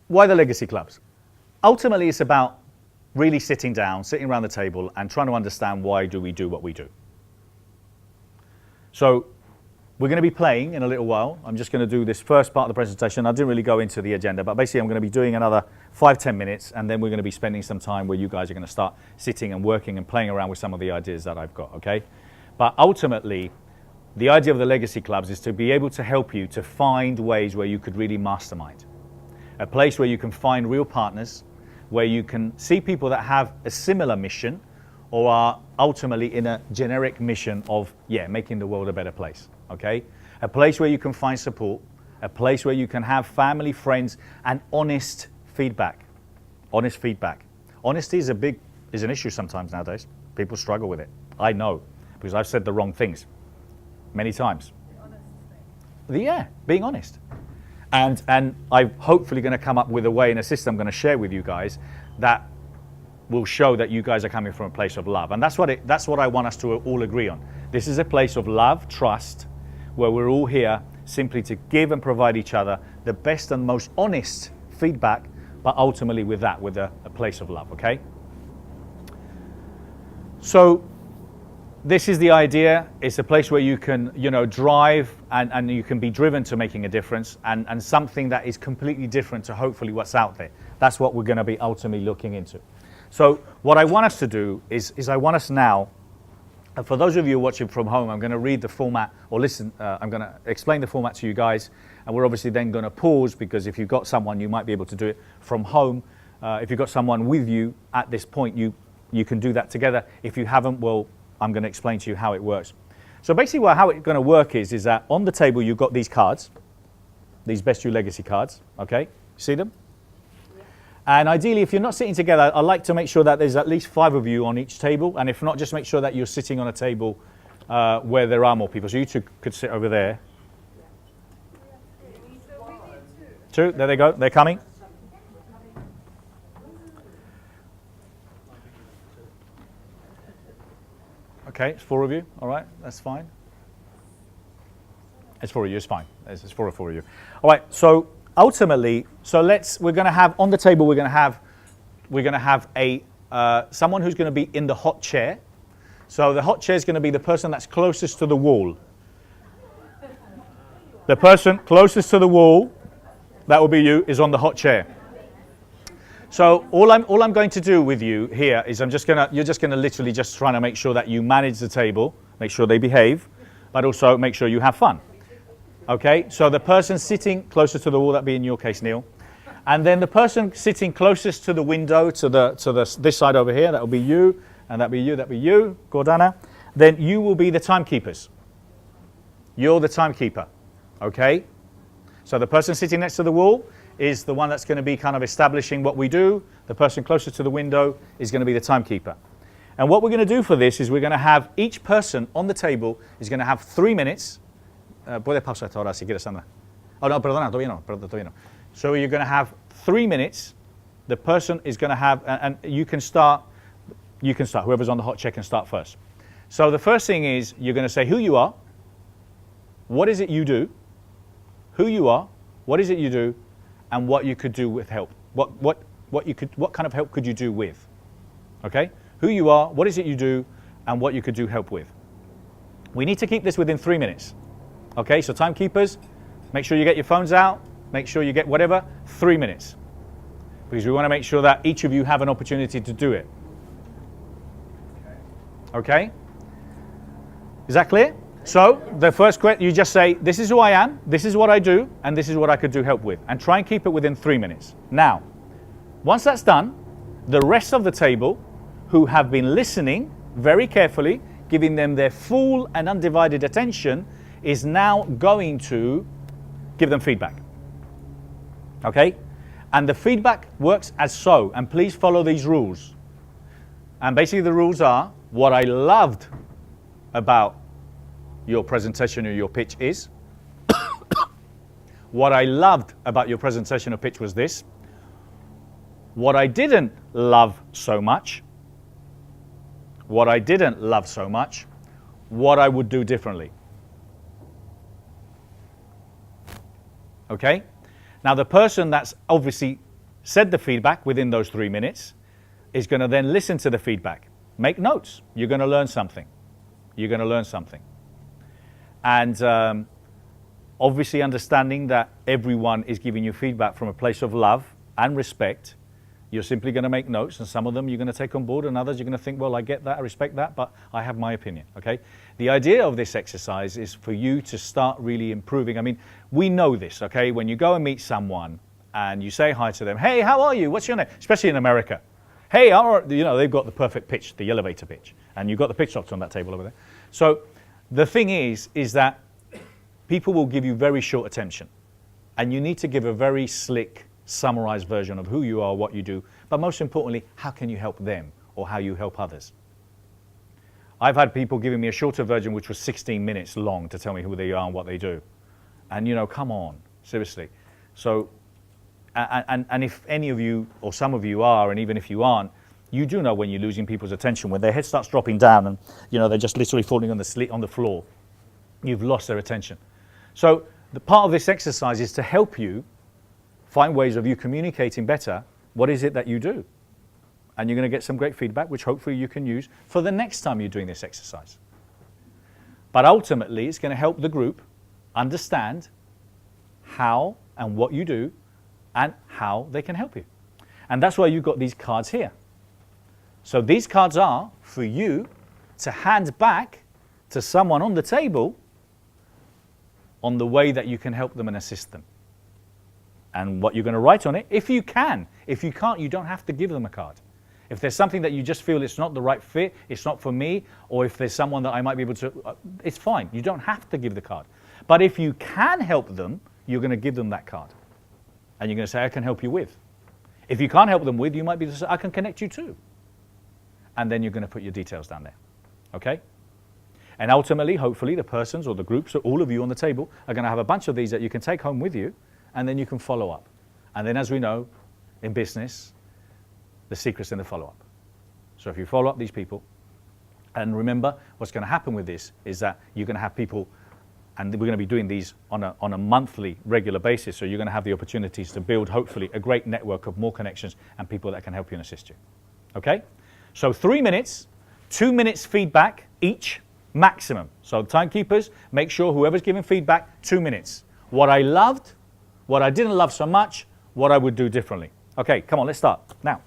why the legacy clubs? Ultimately, it's about really sitting down, sitting around the table and trying to understand why do we do what we do. So we're going to be playing in a little while. I'm just going to do this first part of the presentation. I didn't really go into the agenda, but basically I'm going to be doing another 5-10 minutes, and then we're going to be spending some time where you guys are going to start sitting and working and playing around with some of the ideas that I've got, okay? But ultimately, the idea of the legacy clubs is to be able to help you to find ways where you could really mastermind. A place where you can find real partners, where you can see people that have a similar mission or are ultimately in a generic mission of, making the world a better place, okay? A place where you can find support, a place where you can have family, friends, and honest feedback. Honest feedback. Honesty is an issue sometimes nowadays. People struggle with it. I know, because I've said the wrong things many times. Being honest. And I'm hopefully going to come up with a way and a system I'm going to share with you guys that will show that you guys are coming from a place of love. And that's what I want us to all agree on. This is a place of love, trust, where we're all here simply to give and provide each other the best and most honest feedback, but ultimately with a place of love, okay? So this is the idea. It's a place where you can, drive and you can be driven to making a difference and something that is completely different to hopefully what's out there. That's what we're going to be ultimately looking into. So what I want us to do is I want us now, for those of you watching from home, I'm going to read the format or listen, I'm going to explain the format to you guys, and we're obviously then going to pause, because if you've got someone, you might be able to do it from home. If you've got someone with you at this point, you can do that together. If you haven't, well, I'm going to explain to you how it works. So basically how it's going to work is that on the table you've got these cards, these Best You Legacy cards, okay? See them? And ideally, if you're not sitting together, I like to make sure that there's at least 5 of you on each table. And if not, just make sure that you're sitting on a table where there are more people. So you two could sit over there. 2, there they go. They're coming. Okay, it's 4 of you. All right, that's fine. It's 4 of you. It's fine. It's 4 of you. All right. So ultimately, we're going to have on the table. We're going to have a someone who's going to be in the hot chair. So the hot chair is going to be the person that's closest to the wall. The person closest to the wall, that will be you, is on the hot chair. So all I'm going to do with you here is you're just going to literally just trying to make sure that you manage the table, make sure they behave, but also make sure you have fun. Okay, so the person sitting closest to the wall, that'd be in your case, Neil. And then the person sitting closest to the window, this side over here, that will be you, and that'll be you, Gordana. Then you will be the timekeepers. You're the timekeeper, okay? So the person sitting next to the wall is the one that's going to be kind of establishing what we do. The person closest to the window is going to be the timekeeper. And what we're going to do for this is we're going to have each person on the table is going to have 3 minutes. Puede pausar ahora si quieres, Sandra. Oh, no, perdona, todavía no. So you're going to have 3 minutes. The person is going to have, and you can start, whoever's on the hot chair can start first. So the first thing is you're going to say who you are, what is it you do, who you are, what is it you do, and what you could do with help. What kind of help could you do with? Okay? Who you are, what is it you do, and what you could do help with. We need to keep this within 3 minutes. Okay, so timekeepers, make sure you get your phones out, make sure you get whatever, 3 minutes. Because we want to make sure that each of you have an opportunity to do it. Okay? Is that clear? So, the first question, you just say, this is who I am, this is what I do, and this is what I could do help with. And try and keep it within 3 minutes. Now, once that's done, the rest of the table, who have been listening very carefully, giving them their full and undivided attention, is now going to give them feedback. Okay? And the feedback works as so, and please follow these rules. And basically the rules are, what I loved about your presentation or your pitch is, what I loved about your presentation or pitch was this, what I didn't love so much, what I didn't love so much, what I would do differently. Okay? Now the person that's obviously said the feedback within those 3 minutes is going to then listen to the feedback, make notes. You're going to learn something. You're going to learn something. And obviously understanding that everyone is giving you feedback from a place of love and respect. You're simply going to make notes, and some of them you're going to take on board, and others you're going to think, well, I get that, I respect that, but I have my opinion, okay? The idea of this exercise is for you to start really improving. I mean, we know this, okay? When you go and meet someone and you say hi to them, hey, how are you? What's your name? Especially in America. Hey, you know, they've got the perfect pitch, the elevator pitch, and you've got the pitch doctor on that table over there. So the thing is that people will give you very short attention, and you need to give a very slick, summarized version of who you are, what you do, but most importantly, how can you help them or how you help others. I've had people giving me a shorter version which was 16 minutes long to tell me who they are and what they do. And you know, come on, seriously. So, and if any of you or some of you are, and even if you aren't, you do know when you're losing people's attention, when their head starts dropping down and you know they're just literally falling on the floor. You've lost their attention. So the part of this exercise is to help you find ways of you communicating better what is it that you do. And you're going to get some great feedback, which hopefully you can use for the next time you're doing this exercise. But ultimately, it's going to help the group understand how and what you do and how they can help you. And that's why you've got these cards here. So these cards are for you to hand back to someone on the table on the way that you can help them and assist them. And what you're going to write on it, if you can. If you can't, you don't have to give them a card. If there's something that you just feel it's not the right fit, it's not for me, or if there's someone that I might be able to, it's fine. You don't have to give the card. But if you can help them, you're going to give them that card. And you're going to say, I can help you with. If you can't help them with, you might be able to say, I can connect you to. And then you're going to put your details down there. Okay? And ultimately, hopefully, the persons or the groups or all of you on the table are going to have a bunch of these that you can take home with you, and then you can follow up. And then as we know, in business, the secret's in the follow-up. So if you follow up these people, and remember, what's going to happen with this is that you're going to have people, and we're going to be doing these on a monthly, regular basis, so you're going to have the opportunities to build, hopefully, a great network of more connections and people that can help you and assist you. Okay? So 3 minutes, 2 minutes feedback each, maximum. So timekeepers, make sure whoever's giving feedback, 2 minutes. What I loved, what I didn't love so much, what I would do differently. Okay, come on, let's start now.